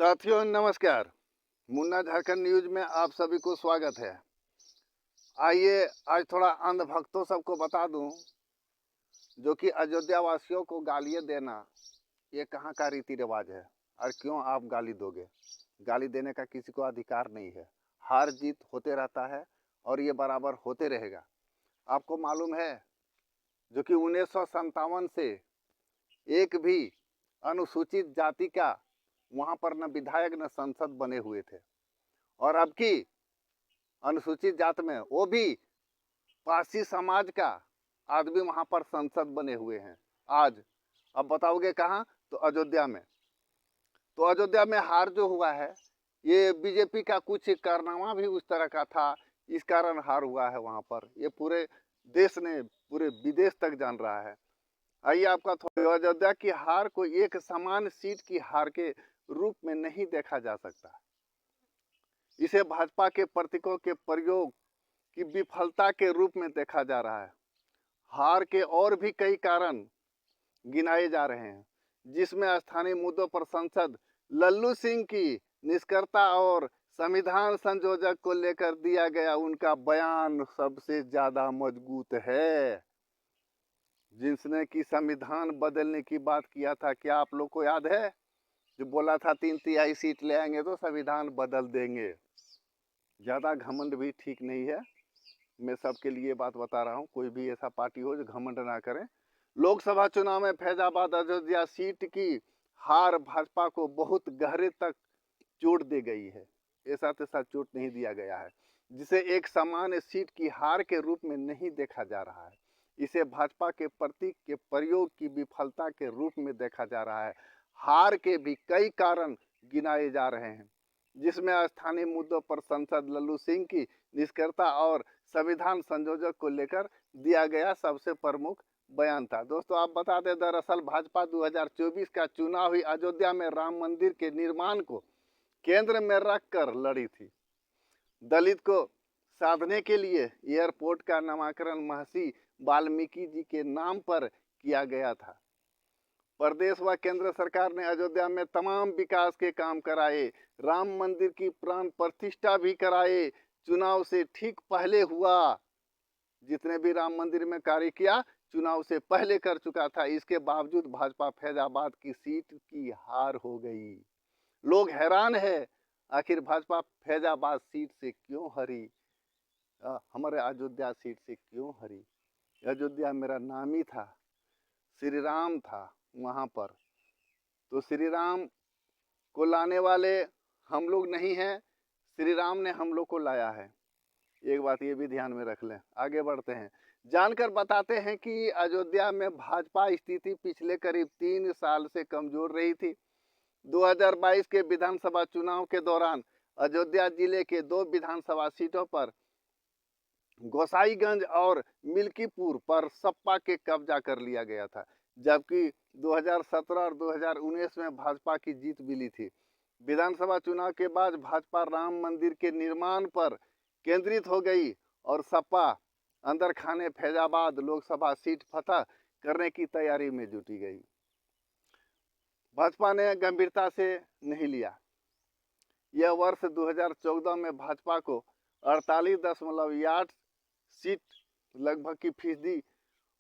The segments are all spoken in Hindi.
साथियों नमस्कार। मुन्ना झारखंड न्यूज में आप सभी को स्वागत है। आइए आज थोड़ा अंधभक्तों सबको बता दूं जो कि अयोध्या वासियों को गालियां देना ये कहाँ का रीति रिवाज है और क्यों आप गाली दोगे। गाली देने का किसी को अधिकार नहीं है। हार जीत होते रहता है और ये बराबर होते रहेगा। आपको मालूम है जो कि 1957 से एक भी अनुसूचित जाति का वहाँ पर न विधायक न सांसद बने हुए थे, और अब की अनुसूचित जात में वो भी पासी समाज का आदमी वहाँ पर सांसद बने हुए हैं। आज अब बताओगे कहाँ? तो अयोध्या में। तो अयोध्या में हार जो हुआ है ये बीजेपी का कुछ कारनामा भी उस तरह का था, इस कारण हार हुआ है वहाँ पर। ये पूरे देश ने, पूरे विदेश तक जान रहा है। आइए आपका थोड़ा, अयोध्या की हार को एक समान सीट की हार के रूप में नहीं देखा जा सकता। इसे भाजपा के प्रतीकों के प्रयोग की विफलता के रूप में देखा जा रहा है। हार के और भी कई कारण गिनाए जा रहे हैं, जिसमें स्थानीय मुद्दों पर सांसद लल्लू सिंह की निष्क्रियता और संविधान संशोधन को लेकर दिया गया उनका बयान सबसे ज्यादा मजबूत है। जिसने कि संविधान बदलने की बात किया था, क्या आप लोग को याद है? जो बोला था 3/3 सीट ले आएंगे तो संविधान बदल देंगे। ज़्यादा घमंड भी ठीक नहीं है। मैं सबके लिए बात बता रहा हूँ, कोई भी ऐसा पार्टी हो जो घमंड ना करे। लोकसभा चुनाव में फैजाबाद अयोध्या सीट की हार भाजपा को बहुत गहरे तक चोट दे गई है। ऐसा तैसा चोट नहीं दिया गया है, जिसे एक सामान्य सीट की हार के रूप में नहीं देखा जा रहा है। इसे भाजपा के प्रतीक के प्रयोग की विफलता के रूप में देखा जा रहा है। हार के भी कई कारण गिनाए जा रहे हैं, जिसमें स्थानीय मुद्दों पर सांसद लल्लू सिंह की निष्क्रियता और संविधान संशोधन को लेकर दिया गया सबसे प्रमुख बयान था। दोस्तों आप बता दें, दरअसल भाजपा 2024 का चुनाव ही अयोध्या में राम मंदिर के निर्माण को केंद्र में रखकर लड़ी थी। दलित को साधने के लिए एयरपोर्ट का नामकरण महर्षि वाल्मीकि जी के नाम पर किया गया था। प्रदेश व केंद्र सरकार ने अयोध्या में तमाम विकास के काम कराए, राम मंदिर की प्राण प्रतिष्ठा भी कराए। चुनाव से ठीक पहले हुआ। जितने भी राम मंदिर में कार्य किया चुनाव से पहले कर चुका था। इसके बावजूद भाजपा फैजाबाद की सीट की हार हो गई। लोग हैरान है, आखिर भाजपा फैजाबाद सीट से क्यों हरी, हमारे अयोध्या सीट से क्यों हरी? अयोध्या मेरा नाम ही था, श्री राम था वहाँ पर। तो श्री राम को लाने वाले हम लोग नहीं हैं, श्री राम ने हम लोग को लाया है। एक बात ये भी ध्यान में रख लें। आगे बढ़ते हैं, जानकर बताते हैं कि अयोध्या में भाजपा स्थिति पिछले करीब 3 साल से कमजोर रही थी। 2022 के विधानसभा चुनाव के दौरान अयोध्या जिले के 2 विधानसभा सीटों पर गोसाईगंज और मिल्कीपुर पर सपा के कब्जा कर लिया गया था, जबकि 2017 और 2019 में भाजपा की जीत मिली थी। विधानसभा चुनाव के बाद भाजपा राम मंदिर के निर्माण पर केंद्रित हो गई और सपा अंदर खाने फैजाबाद लोकसभा सीट फतह करने की तैयारी में जुटी गई। भाजपा ने गंभीरता से नहीं लिया। यह वर्ष 2014 में भाजपा को 48.8 सीट लगभग की फीसदी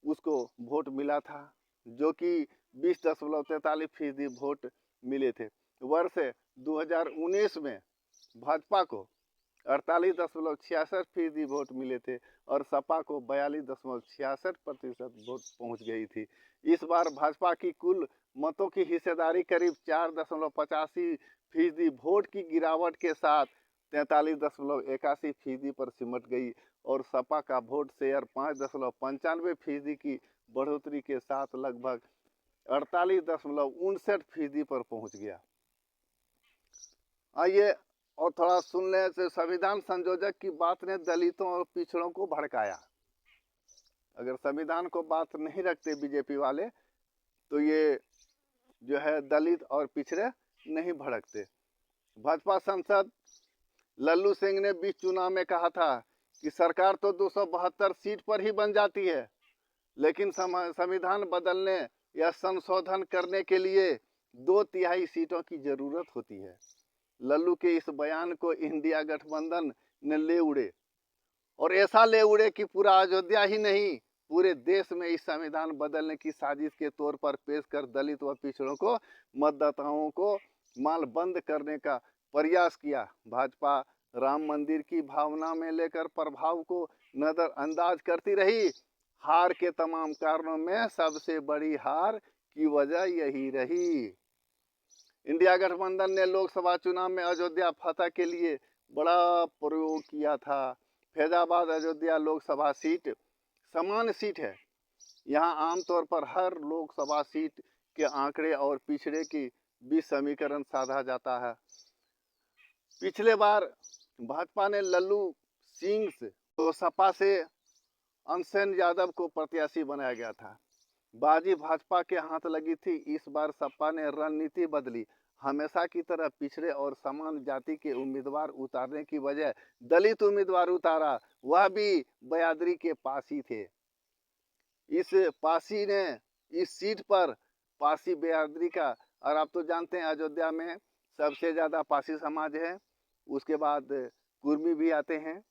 उसको वोट मिला था, जो कि 20.43% वोट मिले थे। वर्ष 2019 में भाजपा को 48.66% वोट मिले थे और सपा को 42.66% वोट पहुंच गई थी। इस बार भाजपा की कुल मतों की हिस्सेदारी करीब 4.85% वोट की गिरावट के साथ 43.81% पर सिमट गई और सपा का वोट शेयर 5.95% की बढ़ोतरी के साथ लगभग 48.59% पर पहुंच गया। आइए और थोड़ा सुन लें से संविधान संशोधन की बात ने दलितों और पिछड़ों को भड़काया। अगर संविधान को बात नहीं रखते बीजेपी वाले तो ये जो है दलित और पिछड़े नहीं भड़कते। भाजपा सांसद लल्लू सिंह ने बीच चुनाव में कहा था कि सरकार तो 272 सीट पर ही बन जाती है, लेकिन संविधान बदलने या संशोधन करने के लिए 2/3 सीटों की जरूरत होती है। लल्लू के इस बयान को इंडिया गठबंधन ने ले उड़े, और ऐसा ले उड़े कि पूरा अयोध्या ही नहीं, पूरे देश में इस संविधान बदलने की साजिश के तौर पर पेश कर दलित व पिछड़ों को, मतदाताओं को माल बंद करने का प्रयास किया। भाजपा राम मंदिर की भावना में लेकर प्रभाव को नजरअंदाज करती रही। हार के तमाम कारणों में सबसे बड़ी हार की वजह यही रही। इंडिया गठबंधन ने लोकसभा चुनाव में अयोध्या फतह के लिए बड़ा प्रयोग किया था। फैजाबाद अयोध्या लोकसभा सीट समान सीट है। यहाँ आमतौर पर हर लोकसभा सीट के आंकड़े और पिछड़े की बीच समीकरण साधा जाता है। पिछले बार भाजपा ने लल्लू सिंह तो सपा से अनसेन यादव को प्रत्याशी बनाया गया था। बाजी भाजपा के हाथ लगी थी। इस बार सपा ने रणनीति बदली। हमेशा की तरह पिछड़े और समान जाति के उम्मीदवार उतारने की बजाय दलित उम्मीदवार उतारा, वह भी बयादरी के पासी थे। इस पासी ने इस सीट पर पासी बयादरी का, और आप तो जानते हैं अयोध्या में सबसे ज़्यादा पासी समाज है, उसके बाद कुर्मी भी आते हैं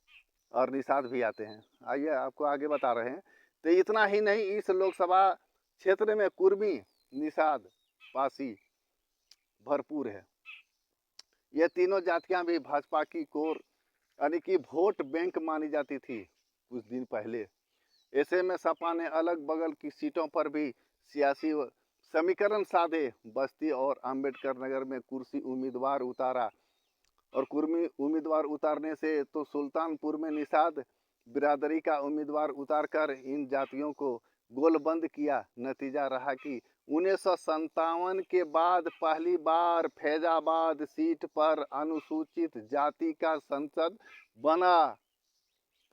और निषाद भी आते हैं। आइए आपको आगे बता रहे हैं। तो इतना ही नहीं, इस लोकसभा क्षेत्र में कुर्मी, निषाद, पासी भरपूर है। ये तीनों जातियां भी भाजपा की कोर यानी कि वोट बैंक मानी जाती थी कुछ दिन पहले। ऐसे में सपा ने अलग बगल की सीटों पर भी सियासी समीकरण साधे। बस्ती और अंबेडकर नगर में कुर्सी उम्मीदवार उतारा, और कुर्मी उम्मीदवार उतारने से तो सुल्तानपुर में निषाद बिरादरी का उम्मीदवार उतारकर इन जातियों को गोलबंद किया। नतीजा रहा कि 1957 के बाद पहली बार फैजाबाद सीट पर अनुसूचित जाति का संसद बना।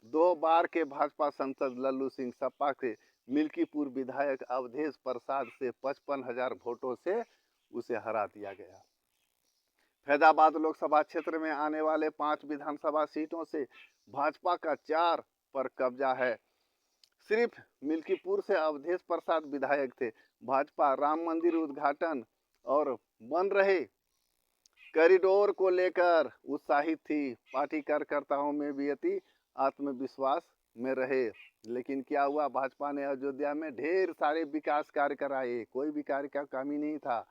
2 बार के भाजपा सांसद लल्लू सिंह सपा के मिल्कीपुर विधायक अवधेश प्रसाद से 55,000 वोटों से उसे हरा दिया गया। फैजाबाद लोकसभा क्षेत्र में आने वाले 5 विधानसभा सीटों से भाजपा का 4 पर कब्जा है। सिर्फ मिल्कीपुर से अवधेश प्रसाद विधायक थे। भाजपा राम मंदिर उद्घाटन और बन रहे कॉरिडोर को लेकर उत्साहित थी। पार्टी कार्यकर्ताओं में भी अति आत्मविश्वास में रहे। लेकिन क्या हुआ, भाजपा ने अयोध्या में ढेर सारे विकास कार्य कराए, कोई भी कार्य का कमी नहीं था।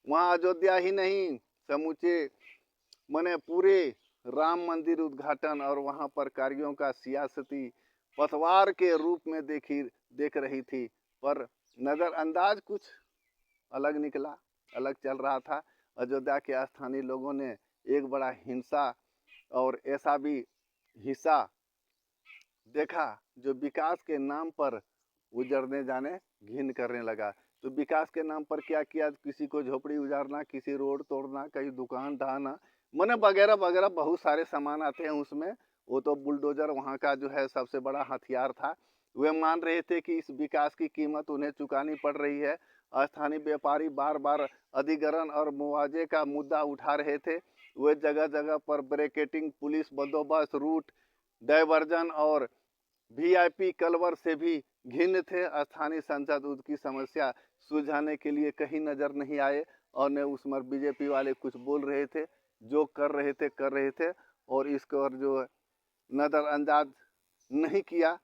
वहाँ अयोध्या ही नहीं, समूचे मने पूरे राम मंदिर उद्घाटन और वहाँ पर कार्यों का सियासती पतवार के रूप में देख रही थी। पर नज़रअंदाज कुछ अलग निकला, अलग चल रहा था। अयोध्या के स्थानीय लोगों ने एक बड़ा हिंसा और ऐसा भी हिस्सा देखा जो विकास के नाम पर उजड़ने जाने घिन करने लगा। तो विकास के नाम पर क्या किया, किसी को झोपड़ी उजाड़ना, किसी रोड तोड़ना, कहीं दुकान ढहाना, मने वगैरह वगैरह बहुत सारे सामान आते हैं उसमें। वो तो बुलडोजर वहाँ का जो है सबसे बड़ा हथियार था। वे मान रहे थे कि इस विकास की कीमत उन्हें चुकानी पड़ रही है। स्थानीय व्यापारी बार बार अधिग्रहण और मुआवजे का मुद्दा उठा रहे थे। वे जगह जगह पर ब्रेकेटिंग, पुलिस बंदोबस्त, रूट डायवर्जन और वीआईपी कलवर से भी घिन्न थे। स्थानीय सांसद उनकी समस्या सुलझाने के लिए कहीं नजर नहीं आए, और न उसमें बीजेपी वाले कुछ बोल रहे थे, जो कर रहे थे और इसको जो नज़रअंदाज नहीं किया।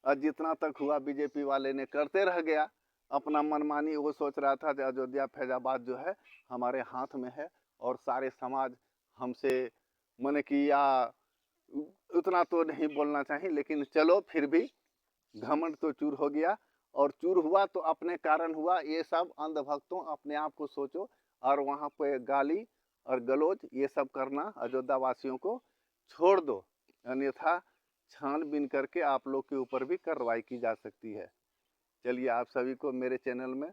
और जितना तक हुआ बीजेपी वाले ने करते रह गया अपना मनमानी। वो सोच रहा था कि अयोध्या फैजाबाद जो है हमारे हाथ में है और सारे समाज हमसे मने कि या उतना तो नहीं बोलना चाहिए, लेकिन चलो फिर भी घमंड तो चूर हो गया। और चूर हुआ तो अपने कारण हुआ। ये सब अंधभक्तों, अपने आप को सोचो। और वहाँ पे गाली और गलौज ये सब करना अयोध्या वासियों को छोड़ दो, अन्यथा छानबीन करके आप लोग के ऊपर भी कार्रवाई की जा सकती है। चलिए, आप सभी को मेरे चैनल में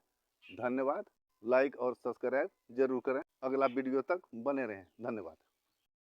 धन्यवाद। लाइक और सब्सक्राइब जरूर करें। अगला वीडियो तक बने रहें। धन्यवाद।